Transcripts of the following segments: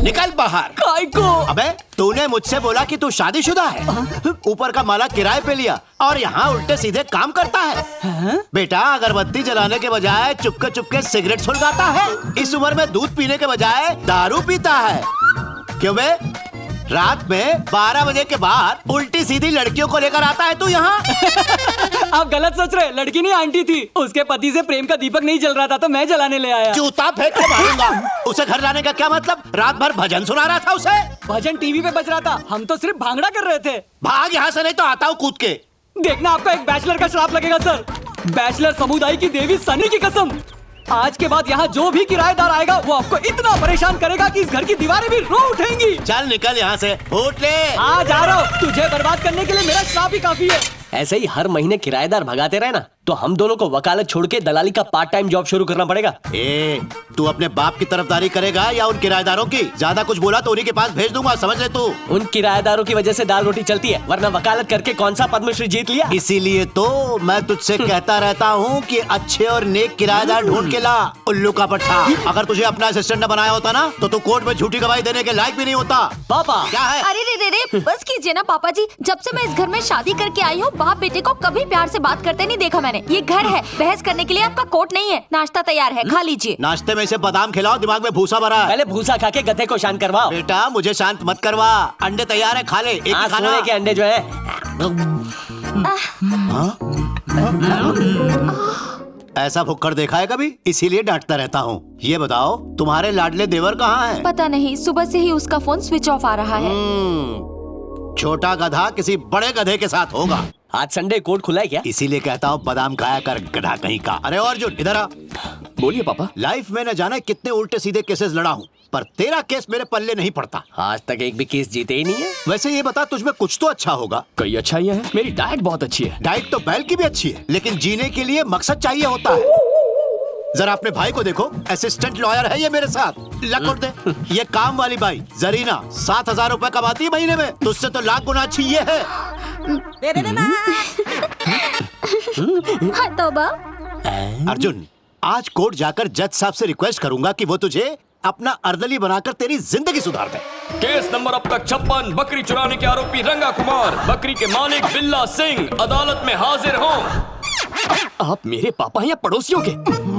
निकल बाहर। काय को? अबे तूने मुझसे बोला कि तू शादीशुदा है, ऊपर का माला किराए पे लिया और यहाँ उल्टे सीधे काम करता है। बेटा अगरबत्ती जलाने के बजाय चुपके चुपके सिगरेट सुलगाता है। इस उम्र में दूध पीने के बजाय दारू पीता है। क्यों बे? रात में 12 बजे के बाद उल्टी सीधी लड़कियों को लेकर आता है तू यहाँ। आप गलत सोच रहे, लड़की नहीं आंटी थी। उसके पति से प्रेम का दीपक नहीं जल रहा था तो मैं जलाने ले आया। जूता फेंक के मारूंगा। उसे घर लाने का क्या मतलब? रात भर भजन सुना रहा था उसे। भजन टीवी पे बज रहा था, हम तो सिर्फ भांगड़ा कर रहे थे। भाग यहाँ से नहीं तो आता हूँ कूद के। देखना आपका एक बैचलर का श्राप लगेगा सर। बैचलर समुदाय की देवी सनी की कसम, आज के बाद यहाँ जो भी किराएदार आएगा वो आपको इतना परेशान करेगा कि इस घर की दीवारें भी रो उठेंगी। चल निकल यहाँ से, उठ ले। आ जा रहा हूँ, तुझे बर्बाद करने के लिए मेरा श्राप ही काफी है। ऐसे ही हर महीने किराएदार भगाते रहे ना तो हम दोनों को वकालत छोड़ के दलाली का पार्ट टाइम जॉब शुरू करना पड़ेगा। तू अपने बाप की तरफदारी करेगा या उन किराएदारों की? ज्यादा कुछ बोला तो उन्हीं के पास भेज दूंगा, समझ ले तू। उन किराएदारों की वजह से दाल रोटी चलती है, वरना वकालत करके कौन सा पद्मश्री जीत लिया। इसीलिए तो मैं तुझसे कहता रहता हूँ कि अच्छे और नेक किराएदार ढूंढ के ला। उल्लू का पट्टा, अगर तुझे अपना असिस्टेंट न बनाया होता ना तो तू कोर्ट में झूठी गवाही देने के लायक भी नहीं होता। पापा क्या है? अरे रे रे रे, बस कीजिए ना पापा जी। जब से मैं इस घर में शादी करके आई हूँ बाप बेटे को कभी प्यार से बात करते नहीं देखा मैंने। ये घर है, बहस करने के लिए आपका कोर्ट नहीं है। नाश्ता तैयार है, खा लीजिए। नाश्ते में इसे बादाम खिलाओ, दिमाग में भूसा भरा है। पहले भूसा खा के गधे को शांत करवाओ। बेटा मुझे शांत मत करवा। अंडे तैयार है, खा ले। एक ही खाना। सोने के अंडे जो है। ऐसा भुक्कड़ देखा है कभी? इसीलिए डांटता रहता हूँ। ये बताओ तुम्हारे लाडले देवर कहाँ हैं? पता नहीं, सुबह से ही उसका फोन स्विच ऑफ आ रहा है। छोटा गधा किसी बड़े गधे के साथ होगा। आज संडे कोर्ट खुला है क्या? इसीलिए कहता हूँ बादाम खाया कर, गधा कहीं का। अरे अर्जुन इधर आ। बोलिए पापा। लाइफ में न जाने कितने उल्टे सीधे केसेस लड़ा हूँ, पर तेरा केस मेरे पल्ले नहीं पड़ता। आज तक एक भी केस जीते ही नहीं है। वैसे ये बता, तुझमें कुछ तो अच्छा होगा। कई अच्छाइयाँ हैं। मेरी डाइट बहुत अच्छी है। डाइट तो बैल की भी अच्छी है, लेकिन जीने के लिए मकसद चाहिए होता है। जरा अपने भाई को देखो, असिस्टेंट लॉयर है ये मेरे साथ। लकोट दे। ये काम वाली बाई जरीना 7,000 रुपए कमाती है महीने में, तुझसे तो लाख गुना अच्छी ये है। हाँ तौबा। अर्जुन, आज कोर्ट जाकर जज साहब से रिक्वेस्ट करूंगा कि वो तुझे अपना अर्दली बनाकर तेरी जिंदगी सुधार दे। केस नंबर अब तक 56, बकरी चुराने के आरोपी रंगा कुमार, बकरी के मालिक बिल्ला सिंह अदालत में हाजिर हों। आप मेरे पापा हैं या पड़ोसियों के?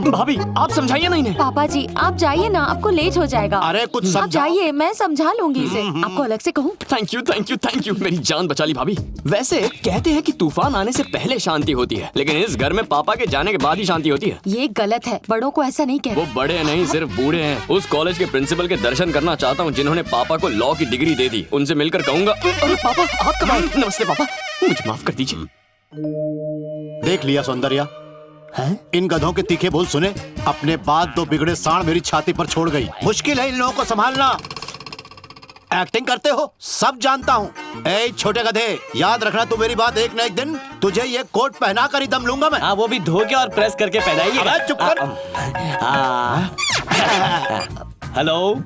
भाभी आप समझाइए ना इन्हें। पापा जी आप जाइए ना, आपको लेट हो जाएगा। अरे कुछ आप समझाओ। जाइए, मैं समझा लूंगी इसे। आपको अलग से कहूँ? Thank you thank you thank you, मेरी जान बचा ली भाभी। वैसे कहते हैं कि तूफान आने से पहले शांति होती है, लेकिन इस घर में पापा के जाने के बाद ही शांति होती है। ये गलत है, बड़ों को ऐसा नहीं कहते। वो बड़े नहीं, सिर्फ बूढ़े हैं। उस कॉलेज के प्रिंसिपल के दर्शन करना चाहता हूँ जिन्होंने पापा को लॉ की डिग्री दे दी। उनसे मिलकर कहूँगा। अरे पापा आप कब आए? नमस्ते पापा, मुझे माफ कर दीजिए। देख लिया सौंदर्या? इन गधों के तीखे बोल सुने, अपने बाद दो बिगड़े सांड मेरी छाती पर छोड़ गई। मुश्किल है इन लोगों को संभालना। एक्टिंग करते हो, सब जानता हूँ। ए छोटे गधे, याद रखना तू मेरी बात, एक न एक दिन तुझे ये कोट पहना कर ही दम लूंगा मैं। हाँ वो भी धो के और प्रेस करके पहनाइएगा। अबे चुप कर। हेलो।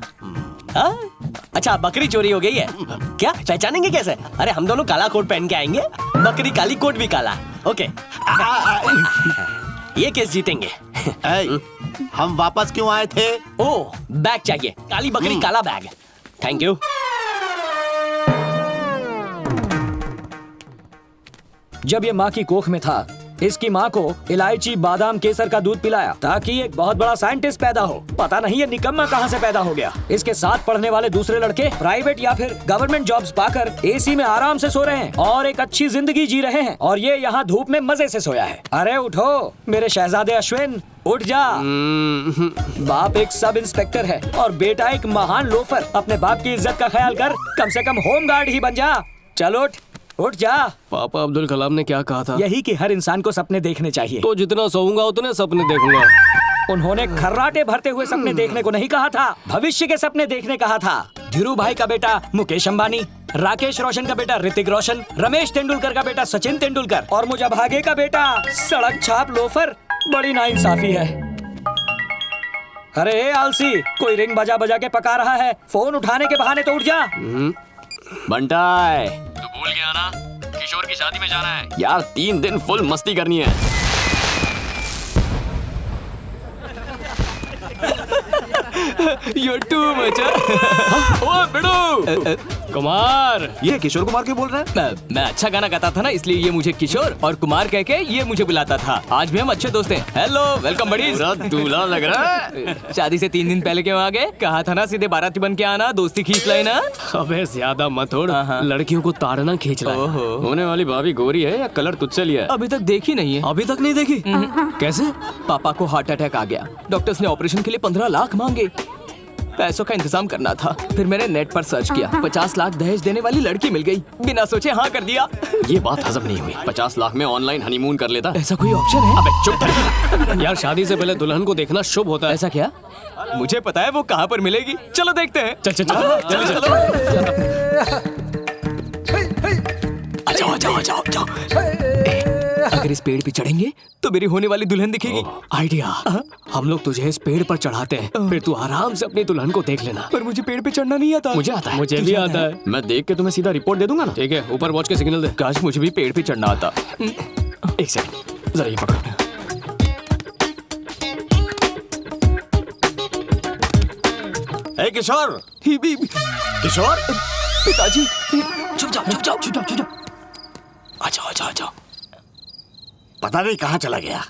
अच्छा बकरी चोरी हो गई है क्या? पहचानेंगे कैसे? अरे हम दोनों काला कोट पहन के आएंगे, बकरी काली कोट भी काला। ओके ये केस जीतेंगे। हम वापस क्यों आए थे? ओह बैग चाहिए, काली बकरी काला बैग। Thank you. जब ये माँ की कोख में था, इसकी माँ को इलायची बादाम केसर का दूध पिलाया ताकि एक बहुत बड़ा साइंटिस्ट पैदा हो। पता नहीं ये निकम्मा कहाँ से पैदा हो गया। इसके साथ पढ़ने वाले दूसरे लड़के प्राइवेट या फिर गवर्नमेंट जॉब्स पाकर एसी में आराम से सो रहे हैं और एक अच्छी जिंदगी जी रहे हैं, और ये यहाँ धूप में मजे से सोया है। अरे उठो मेरे शहजादे अश्विन, उठ जा। बाप एक सब इंस्पेक्टर है और बेटा एक महान लोफर। अपने बाप की इज्जत का ख्याल कर, कम से कम होम गार्ड ही बन जा। चलो उठ जा। पापा अब्दुल कलाम ने क्या कहा था? यही कि हर इंसान को सपने देखने चाहिए। तो जितना सोऊंगा उतने सपने देखूंगा। उन्होंने खर्राटे भरते हुए सपने देखने को नहीं कहा था, भविष्य के सपने देखने कहा था। धीरू भाई का बेटा मुकेश अंबानी, राकेश रोशन का बेटा ऋतिक रोशन, रमेश तेंदुलकर का बेटा सचिन तेंदुलकर और मुझे भागे का बेटा सड़क छाप लोफर। बड़ी नाइंसाफी है। अरे आलसी, कोई रिंग बजा बजा के पका रहा है, फोन उठाने के बहाने तो उठ जा। बंटाई तू भूल गया ना, किशोर की शादी में जाना है यार। 3 दिन फुल मस्ती करनी है। You're too much. ओए बिडू कुमार, ये किशोर कुमार क्यों बोल रहा है? मैं अच्छा गाना गाता था ना, इसलिए ये मुझे किशोर और कुमार कह के ये मुझे बुलाता था। आज भी हम अच्छे दोस्त हैं। हेलो, वेलकम बड़ी। पूरा दूल्हा लग रहा है। शादी से 3 दिन पहले क्यों आ गए? कहा था ना सीधे बाराती बन के आना, दोस्ती खींच लेना। अबे ज्यादा मत उड़, हाँ। लड़कियों को ताड़ना खींच रहा ओहो। है। होने वाली भाभी गोरी है या कलर तुझसे लिया है? अभी तक देखी नहीं है। अभी तक नहीं देखी? कैसे? पापा को हार्ट अटैक आ गया, डॉक्टर्स ने ऑपरेशन के लिए 15 लाख मांगे। पैसों का इंतजाम करना था, फिर मैंने नेट पर सर्च किया, 50 लाख दहेज देने वाली लड़की मिल गई, बिना सोचे हाँ कर दिया। ये बात हजम नहीं हुई। 50 लाख में ऑनलाइन हनीमून कर लेता। ऐसा कोई ऑप्शन है? अबे चुप कर। यार शादी से पहले दुल्हन को देखना शुभ होता है। ऐसा क्या? मुझे पता है वो कहाँ पर मिलेगी। चलो देखते हैं। चल चल चल चल आ जाओ। अगर इस पेड़ पे चढ़ेंगे तो मेरी होने वाली दुल्हन दिखेगी। आइडिया। हम लोग तुझे इस पेड़ पर चढ़ाते हैं, फिर तू आराम से अपनी दुल्हन को देख लेना। पर मुझे पेड़ पे चढ़ना नहीं आता। मुझे आता है। मुझे भी आता है। मैं देख के तुम्हें सीधा रिपोर्ट दे दूंगा ना। ठीक है, ऊपर पहुंच के सिग्नल दे। काश मुझे भी पेड़ पे चढ़ना आता। एक सेकंड, जरा ये पकड़ो। ए किशोर, किशोर, पिताजी, चुप जाओ। आ जाओ। पता नहीं कहाँ चला गया।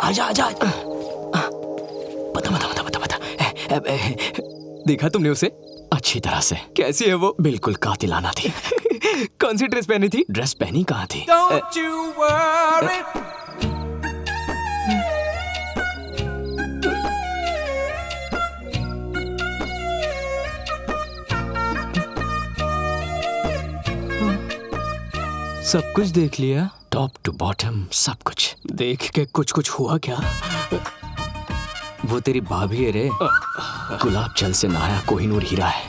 आजा। बता। देखा तुमने उसे? अच्छी तरह से। कैसी है वो? बिल्कुल कातिलाना थी। कौन सी ड्रेस पहनी थी? ड्रेस पहनी कहाँ थी? सब कुछ देख लिया, टॉप टू बॉटम सब कुछ देख के कुछ हुआ क्या? वो तेरी भाभी है रे। गुलाब जल से नहाया कोहिनूर हीरा है,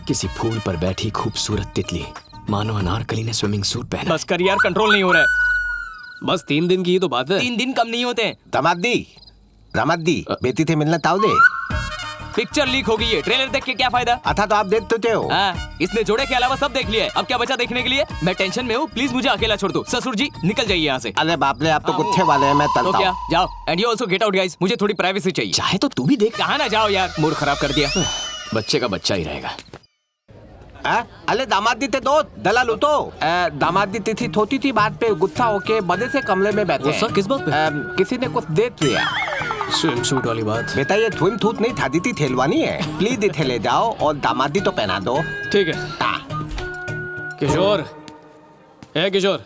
किसी फूल पर बैठी खूबसूरत तितली, मानो अनारकली ने स्विमिंग सूट पहना। बस कर यार, कंट्रोल नहीं हो रहा है। बस 3 दिन की ही तो बात है। 3 दिन कम नहीं होते। दामादी बेटी थे मिलना ताऊ दे। पिक्चर लीक हो गई है, ट्रेलर देख के क्या फायदा? अच्छा तो आप देख तो हो। हाँ, इसने जोड़े के अलावा सब देख लिया है, अब क्या बचा देखने के लिए? मैं टेंशन में हूँ, प्लीज मुझे अकेला छोड़ दो। ससुर जी निकल जाइए यहाँ से। अरे बाप रे, आप तो कुत्ते वाले हैं। मैं तो चलता क्या, हूँ। जाओ। And you also get out guys, मुझे थोड़ी प्राइवेसी चाहिए। चाहे तो तू भी देख। कहाँ ना जाओ यार, मूड खराब कर दिया। बच्चे का बच्चा ही रहेगा। अरे दामादी थे दो दलाल तो दामादी तिथि थोती थी बात पे गुस्सा होके बड़े से कमरे में बैठे। गुस्सा किस बात पे? किसी ने कुछ दे दिया। स्विम सूट वाली बात। बेटा ये स्विम सूट नहीं था, दीदी थेलवानी है। प्लीज इथे ले जाओ और दामादी तो पहना दो। ठीक है। किशोर, ए किशोर,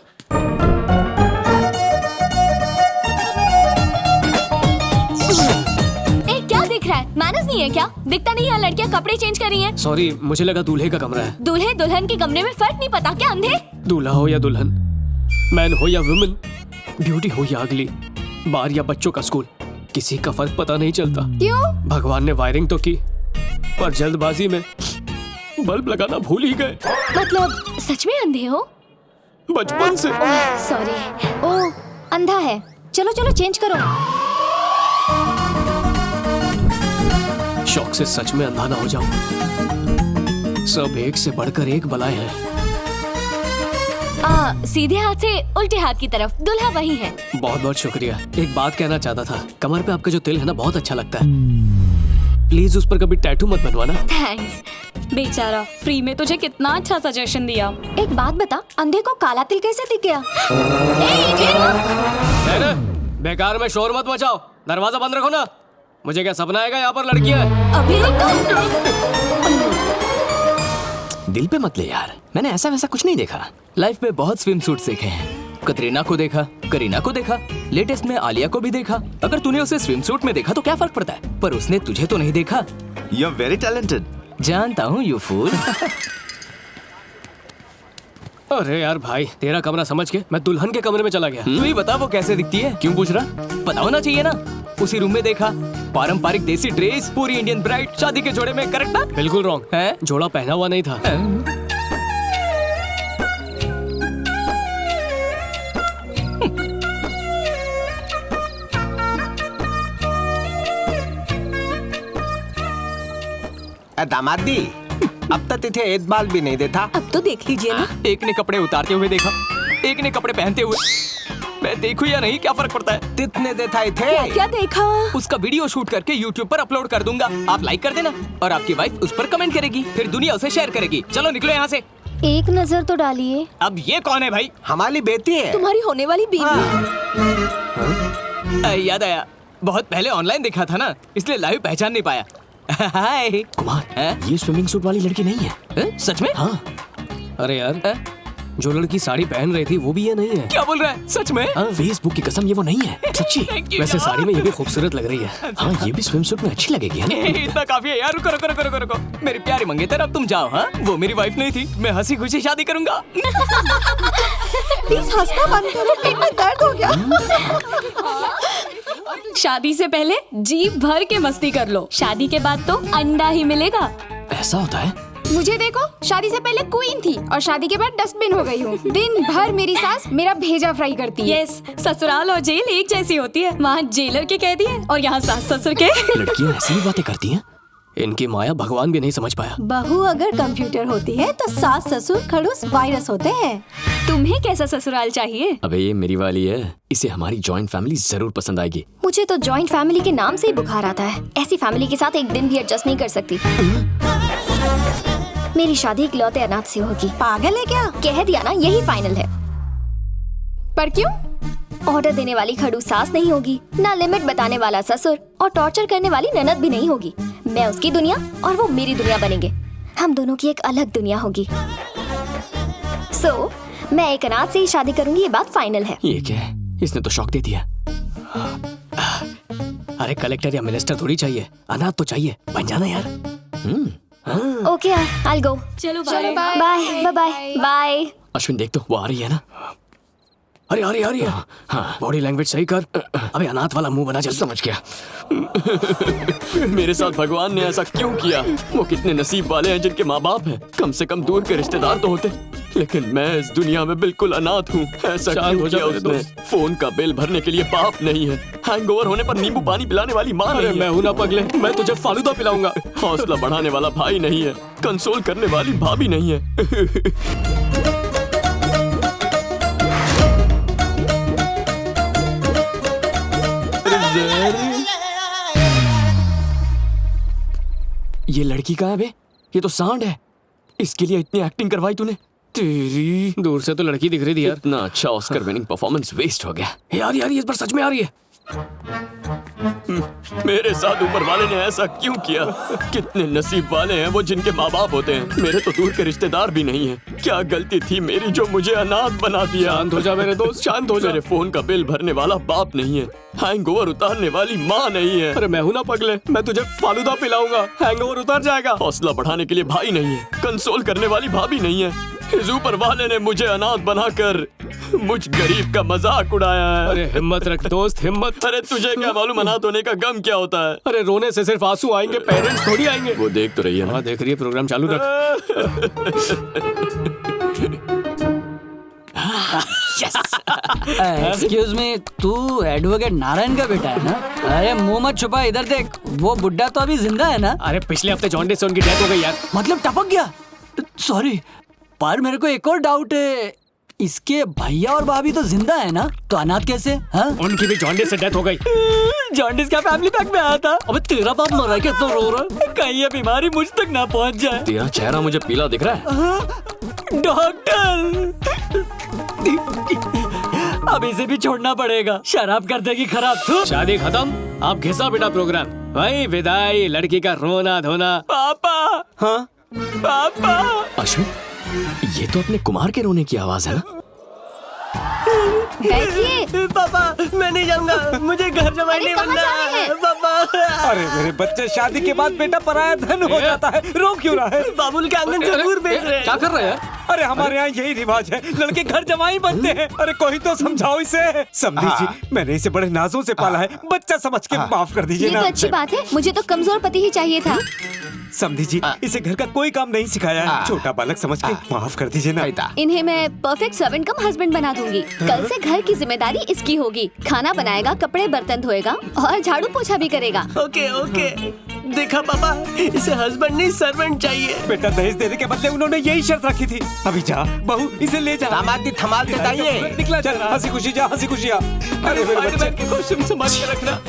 क्या दिख रहा है? मैनर्स नहीं है क्या? दिखता नहीं है लड़कियां कपड़े चेंज कर रही हैं। सॉरी, मुझे लगा दूल्हे का कमरा है। दूल्हे दुल्हन के कमरे में फर्क नहीं पता क्या? अंधे? दूल्हा हो या दुल्हन, मैन हो या वुमेन, ब्यूटी हो या अगली, बार या बच्चों का स्कूल, किसी का फर्क पता नहीं चलता। क्यों? भगवान ने वायरिंग तो की, पर जल्दबाजी में बल्ब लगाना भूल ही गए। मतलब सच में अंधे हो? बचपन से। सॉरी। ओ, अंधा है। चलो चेंज करो। शौक से सच में अंधा ना हो जाऊं। सब एक से बढ़कर एक बलाएं हैं। सीधे हाथ से उल्टे हाथ की तरफ, दूल्हा वही है। बहुत बहुत शुक्रिया। एक बात कहना चाहता था, कमर पे आपका जो तिल है ना बहुत अच्छा लगता है। प्लीज उस पर कभी टैटू मत बनवाना। थैंक्स। बेचारा, फ्री में तुझे कितना अच्छा सजेशन दिया। एक बात बता, अंधे को काला तिल कैसे दिख गया? अरे, बेकार में शोर मत मचाओ, दरवाजा बंद रखो ना। मुझे क्या सपना आएगा यहाँ पर लड़कियां हैं? अभी रुको। दिल पे मत ले यार, मैंने ऐसा वैसा कुछ नहीं देखा। लाइफ में बहुत स्विम सूट देखे हैं। कतरीना को देखा, करीना को देखा, लेटेस्ट में आलिया को भी देखा। अगर तूने उसे स्विम सूट में देखा तो क्या फर्क पड़ता है, पर उसने तुझे तो नहीं देखा। You are very talented. जानता हूँ, यू फूल। अरे यार भाई, तेरा कमरा समझ के मैं दुल्हन के कमरे में चला गया। तू ही बता वो कैसे दिखती है? क्यों पूछ रहा? पता होना चाहिए ना। उसी रूम में देखा, पारंपरिक देसी ड्रेस, पूरी इंडियन ब्राइड, शादी के जोड़े में, करेक्ट ना? बिल्कुल रॉन्ग है? जोड़ा पहना हुआ नहीं था। दामाद दी, अब तक तिथे एक बाल भी नहीं देखा। अब तो देख लीजिए ना। एक ने कपड़े उतारते हुए देखा, एक ने कपड़े पहनते हुए। मैं देखूं या नहीं, क्या फर्क पड़ता है? तितने देखा थे। क्या देखा? उसका वीडियो शूट करके YouTube पर अपलोड कर दूंगा। आप लाइक कर देना और आपकी वाइफ उस पर कमेंट करेगी, फिर दुनिया उसे शेयर करेगी। चलो निकलो यहाँ से। एक नजर तो डालिए। अब ये कौन है भाई? हमारी बेटी है। तुम्हारी होने वाली बीवी। याद आया, बहुत पहले ऑनलाइन देखा था ना, इसलिए लाइव पहचान नहीं पाया। हाय कुमार, हैं? ये स्विमिंग सूट वाली लड़की नहीं है। हैं? सच में? हाँ, अरे यार, हैं? जो लड़की साड़ी पहन रही थी वो भी ये नहीं है। क्या बोल रहा है? सच में? फेसबुक की कसम, ये वो नहीं है, सच्ची। Thank you वैसे यार। साड़ी में ये भी खूबसूरत लग रही है। हाँ, ये भी स्विम सूट में अच्छी लगेगी, है ना? इतना काफी है यार। रुको रुको रुको रुको रुको। मेरी प्यारी मंगेतर, अब तुम जाओ। हाँ, वो मेरी वाइफ नहीं थी। मैं हंसी खुशी शादी करूंगा। प्लीज हंसना बंद करो, पेट में दर्द हो गया। शादी से पहले जी भर के मस्ती कर लो, शादी के बाद तो अंडा ही मिलेगा। ऐसा होता है? मुझे देखो, शादी से पहले क्वीन थी और शादी के बाद डस्टबिन हो गई हूँ। दिन भर मेरी सास मेरा भेजा फ्राई करती है। यस, ससुराल और जेल एक जैसी होती है। वहाँ जेलर के कैदी है और यहाँ सास ससुर के। लड़कियाँ ऐसी भी बातें करती हैं? इनकी माया भगवान भी नहीं समझ पाया। बहू अगर कंप्यूटर होती है तो सास ससुर खड़ूस वायरस होते हैं। तुम्हें कैसा ससुराल चाहिए? अबे ये मेरी वाली है, इसे हमारी जॉइंट फैमिली जरूर पसंद आएगी। मुझे तो जॉइंट फैमिली के नाम से ही बुखार आता है। ऐसी फैमिली के साथ एक दिन भी एडजस्ट नहीं कर सकती। मेरी शादी इकलौते अनाथ से होगी। पागल है क्या? कह दिया ना, यही फाइनल है। पर क्यों? ऑर्डर देने वाली खड़ूस सास नहीं होगी, ना लिमिट बताने वाला ससुर, और टॉर्चर करने वाली ननद भी नहीं होगी। मैं उसकी दुनिया और वो मेरी दुनिया बनेंगे। हम दोनों की एक अलग दुनिया होगी। मैं एक अनाथ से ही शादी करूंगी, ये बात फाइनल है। ये क्या है? इसने तो शॉक दे दिया। अरे कलेक्टर या मिनिस्टर थोड़ी चाहिए, अनाथ तो चाहिए। बन जाना यार। Okay, I go. चलो चलो bye. Bye. Bye bye bye. Ashwin देख तो, वो आ रही है ना? अरे आ रही है। हाँ। बॉडी लैंग्वेज सही कर। अबे अनाथ वाला मुंह बना। समझ गया। मेरे साथ भगवान ने ऐसा क्यों किया? वो कितने नसीब वाले हैं जिनके माँ बाप हैं। कम से कम दूर के रिश्तेदार तो होते, लेकिन मैं इस दुनिया में बिल्कुल अनाथ हूँ। ऐसा क्यों किया उसने? फोन का बिल भरने के लिए बाप नहीं है, हैंगओवर होने पर नींबू पानी पिलाने वाली माँ नहीं है। मैं हूँ ना पगले, मैं तुझे फालूदा पिलाऊंगा। हौसला बढ़ाने वाला भाई नहीं है, कंसोल करने वाली भाभी नहीं है। ये लड़की कहाँ है बे? ये तो सांड है। इसके लिए इतनी एक्टिंग करवाई तूने? तेरी दूर से तो लड़की दिख रही थी यार। इतना अच्छा ऑस्कर विनिंग परफॉर्मेंस वेस्ट हो गया। यार ये इस बार सच में आ रही है। मेरे साथ ऊपर वाले ने ऐसा क्यों किया? कितने नसीब वाले हैं वो जिनके माँ बाप होते हैं। मेरे तो दूर के रिश्तेदार भी नहीं हैं। क्या गलती थी मेरी जो मुझे अनाथ बना दिया? शांत हो जा मेरे दोस्त, शांत हो जा। मेरे फोन का बिल भरने वाला बाप नहीं है, हैंगओवर उतारने वाली माँ नहीं है। अरे मैं हूं ना पगले, मैं तुझे फालूदा पिलाऊंगा, हैंगओवर उतर जाएगा। हौसला बढ़ाने के लिए भाई नहीं है, कंसोल करने वाली भाभी नहीं है। इस ऊपर वाले ने मुझे अनाथ बनाकर मुझ गरीब का मजाक उड़ाया है। अरे हिम्मत रख दोस्त, हिम्मत। अरे तुझे क्या मालूम अनाथ होने का गम क्या होता है? अरे रोने से सिर्फ आंसू आएंगे, पेरेंट्स थोड़ी आएंगे। वो देख तो रही है ना? हाँ देख रही है, प्रोग्राम चालू रख। एक्सक्यूज मी, तू एडवोकेट नारायण का बेटा है ना? अरे मुंह मत छुपा, इधर देख। वो बुड्ढा तो अभी जिंदा है ना? अरे पिछले हफ्ते जॉन्डिस से उनकी डेथ हो गई यार। मतलब टपक गया? सॉरी, पर मेरे को एक और डाउट है। इसके भैया और भाभी तो जिंदा है ना, तो अनाथ कैसे? हाँ? उनकी भी जॉन्डिस से डेथ हो गई। जॉन्डिस का फैमिली पैक में आया था। अबे तेरा बाप मरा है, कितना रो रहा है? कहीं ये बीमारी मुझ तक ना पहुंच जाए। तेरा चेहरा मुझे पीला दिख रहा है। डॉक्टर, अब इसे भी छोड़ना पड़ेगा, शराब कर देगी खराब। तू शादी खत्म, आप घिसा बेटा प्रोग्राम। वही विदाई, लड़की का रोना धोना। पापा, हाँ पापा। अश्विन, ये तो अपने कुमार के रोने की आवाज है ना? बैठिए। पापा, मैं नहीं जाऊंगा, मुझे घर जमाई नहीं कहाँ बनना जा रहे हैं? पापा। अरे मेरे बच्चे, शादी के बाद बेटा पराया धन हो जाता है, रो क्यों रहा है? बाबुल के आंगन से दूर भेज रहे हैं। क्या कर रहे हैं? अरे हमारे यहाँ यही रिवाज है, लड़के घर जमाई बनते हैं। अरे कोई तो समझाओ इसे। समझी जी, मैंने इसे बड़े नाजों से पाला है, बच्चा समझ के माफ कर दीजिए ये ना। तो अच्छी बात है, मुझे तो कमजोर पति ही चाहिए था। समझी जी, इसे घर का कोई काम नहीं सिखाया है, छोटा बालक समझ के माफ कर दीजिए ना। इन्हें मैं परफेक्ट सर्वेंट कम हस्बैंड बना दूंगी। कल से घर की जिम्मेदारी इसकी होगी। खाना बनाएगा, कपड़े बर्तन धोएगा और झाड़ू पोछा भी करेगा। ओके ओके, देखा पापा, इसे हस्बैंड नहीं सर्वेंट चाहिए। बेटा दहेज देने के बदले उन्होंने यही शर्त रखी थी। अभी जा बहू, इसे ले जा। दामाद जी थमाल के जाइए। निकला, चल हंसी खुशी जा, हंसी खुशी आ। अरे मेरे बच्चे को संभाल के रखना।